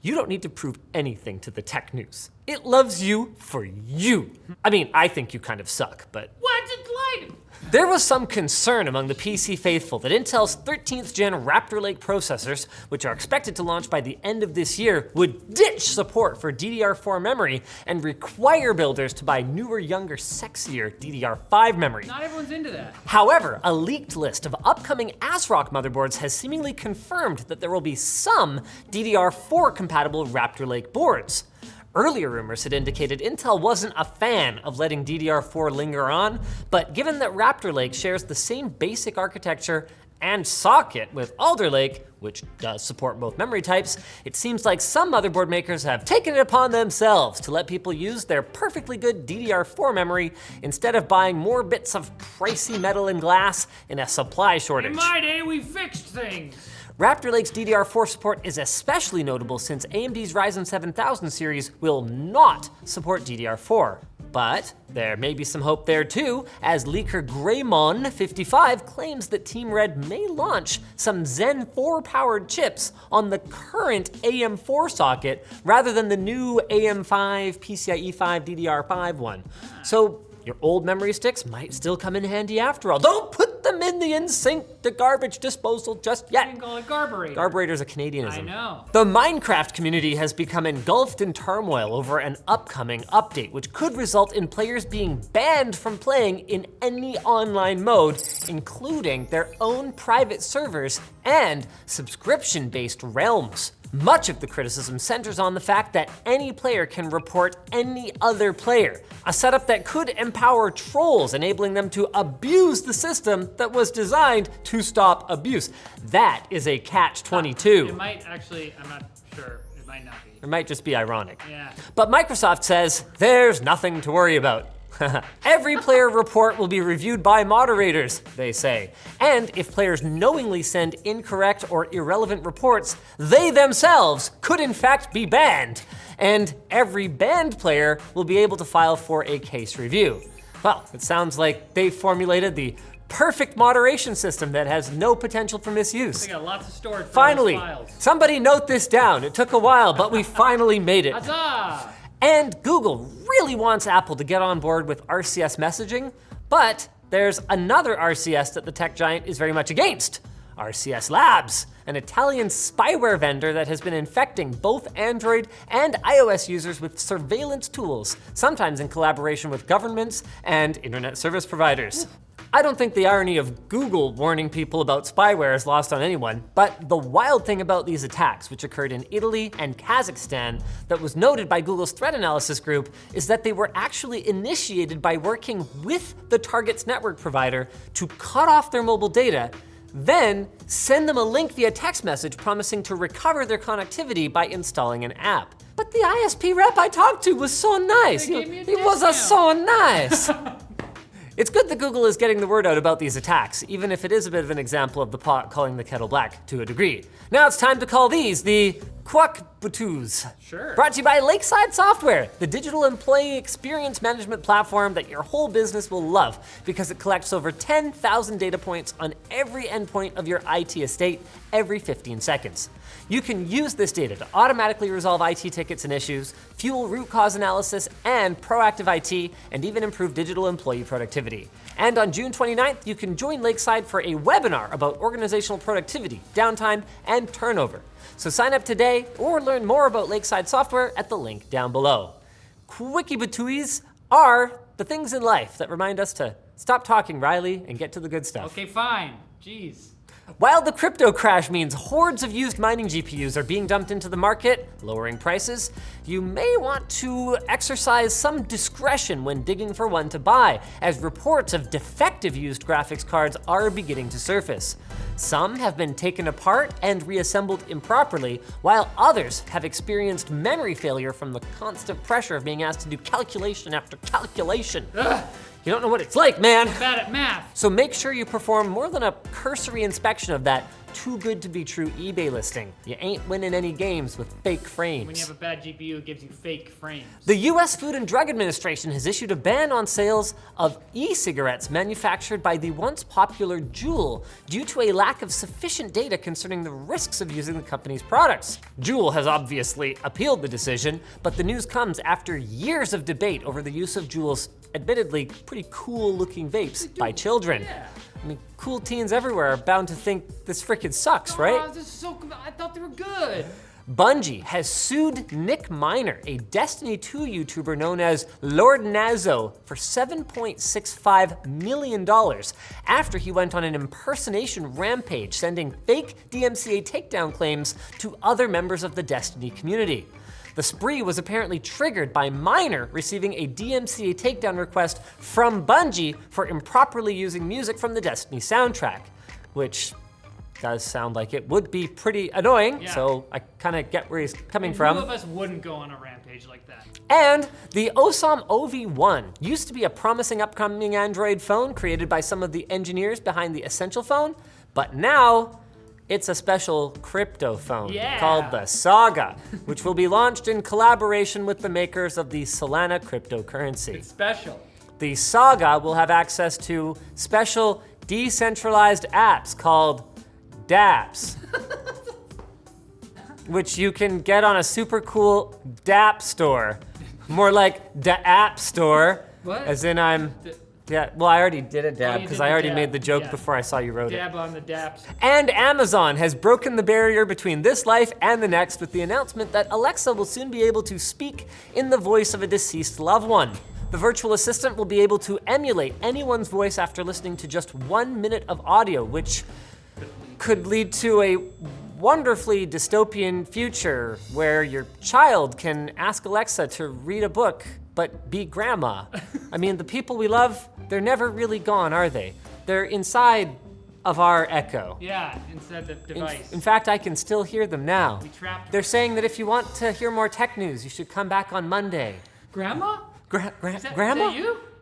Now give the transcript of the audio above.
You don't need to prove anything to the tech news. It loves you for you. I mean, I think you kind of suck, but... What? It's light! There was some concern among the PC faithful that Intel's 13th gen Raptor Lake processors, which are expected to launch by the end of this year, would ditch support for DDR4 memory and require builders to buy newer, younger, sexier DDR5 memory. Not everyone's into that. However, a leaked list of upcoming ASRock motherboards has seemingly confirmed that there will be some DDR4 compatible Raptor Lake boards. Earlier rumors had indicated Intel wasn't a fan of letting DDR4 linger on, but given that Raptor Lake shares the same basic architecture and socket with Alder Lake, which does support both memory types, it seems like some motherboard makers have taken it upon themselves to let people use their perfectly good DDR4 memory instead of buying more bits of pricey metal and glass in a supply shortage. In my day, we fixed things. Raptor Lake's DDR4 support is especially notable since AMD's Ryzen 7000 series will not support DDR4. But there may be some hope there too, as leaker Greymon55 claims that Team Red may launch some Zen 4 powered chips on the current AM4 socket rather than the new AM5 PCIe 5 DDR5 one. So your old memory sticks might still come in handy after all. Don't put them in the in-sync to garbage disposal just yet. You can call it Garburator. Garburator's a Canadianism. I know. The Minecraft community has become engulfed in turmoil over an upcoming update, which could result in players being banned from playing in any online mode, including their own private servers and subscription-based realms. Much of the criticism centers on the fact that any player can report any other player, a setup that could empower trolls, enabling them to abuse the system that was designed to stop abuse. That is a catch-22. It might actually, I'm not sure, it might not be. It might just be ironic. Yeah. But Microsoft says there's nothing to worry about. Every player report will be reviewed by moderators, they say. And if players knowingly send incorrect or irrelevant reports, they themselves could in fact be banned. And every banned player will be able to file for a case review. Well, it sounds like they formulated the perfect moderation system that has no potential for misuse. They got lots of storage for Finally, those files. somebody note this down. It took a while, but we finally made it. Huzzah! And Google really wants Apple to get on board with RCS messaging, but there's another RCS that the tech giant is very much against. RCS Labs, an Italian spyware vendor that has been infecting both Android and iOS users with surveillance tools, sometimes in collaboration with governments and internet service providers. I don't think the irony of Google warning people about spyware is lost on anyone, but the wild thing about these attacks, which occurred in Italy and Kazakhstan, that was noted by Google's threat analysis group, is that they were actually initiated by working with the target's network provider to cut off their mobile data, then send them a link via text message promising to recover their connectivity by installing an app. But the ISP rep I talked to was so nice. They gave me a He was so nice. discount. It's good that Google is getting the word out about these attacks, even if it is a bit of an example of the pot calling the kettle black to a degree. Now it's time to call these the Quackbutus. Sure. Brought to you by Lakeside Software, the digital employee experience management platform that your whole business will love because it collects over 10,000 data points on every endpoint of your IT estate every 15 seconds. You can use this data to automatically resolve IT tickets and issues, fuel root cause analysis and proactive IT, and even improve digital employee productivity. And on June 29th, you can join Lakeside for a webinar about organizational productivity, downtime, and turnover. So sign up today or learn more about Lakeside Software at the link down below. Quickie-batuis are the things in life that remind us to stop talking, Riley, and get to the good stuff. Okay, fine. Jeez. While the crypto crash means hordes of used mining GPUs are being dumped into the market, lowering prices, you may want to exercise some discretion when digging for one to buy, as reports of defective used graphics cards are beginning to surface. Some have been taken apart and reassembled improperly, while others have experienced memory failure from the constant pressure of being asked to do calculation after calculation. Ugh. You don't know what it's like, man. Bad at math. So make sure you perform more than a cursory inspection of that too good to be true eBay listing. You ain't winning any games with fake frames. When you have a bad GPU, it gives you fake frames. The US Food and Drug Administration has issued a ban on sales of e-cigarettes manufactured by the once popular JUUL due to a lack of sufficient data concerning the risks of using the company's products. JUUL has obviously appealed the decision, but the news comes after years of debate over the use of JUUL's admittedly pretty cool looking vapes by children. Yeah. I mean, cool teens everywhere are bound to think this frickin' sucks, right? Oh, this is so good. I thought they were good. Bungie has sued Nick Miner, a Destiny 2 YouTuber known as Lord Nazo, for $7.65 million after he went on an impersonation rampage, sending fake DMCA takedown claims to other members of the Destiny community. The spree was apparently triggered by Miner receiving a DMCA takedown request from Bungie for improperly using music from the Destiny soundtrack, which does sound like it would be pretty annoying, Yeah. so I kind of get where he's coming Who from. of us wouldn't go on a rampage like that? And the Osam OV1 used to be a promising upcoming Android phone created by some of the engineers behind the Essential phone, but now it's a special crypto phone Yeah. called the Saga, which will be launched in collaboration with the makers of the Solana cryptocurrency. It's special. The Saga will have access to special decentralized apps called dApps, which you can get on a super cool dApp store. More like the App Store, What? as in D- yeah, well, I already did a dab you because did I the already dab, made the joke yeah. before I saw you wrote it. Dab on the daps. And Amazon has broken the barrier between this life and the next with the announcement that Alexa will soon be able to speak in the voice of a deceased loved one. The virtual assistant will be able to emulate anyone's voice after listening to just 1 minute of audio, which could lead to a wonderfully dystopian future where your child can ask Alexa to read a book but be grandma. I mean, the people we love, they're never really gone, are they? They're inside of our Echo. Yeah, inside the device. In fact, I can still hear them now. We trapped They're saying that if you want to hear more tech news, you should come back on Monday. Grandma? Grandma? Is that you?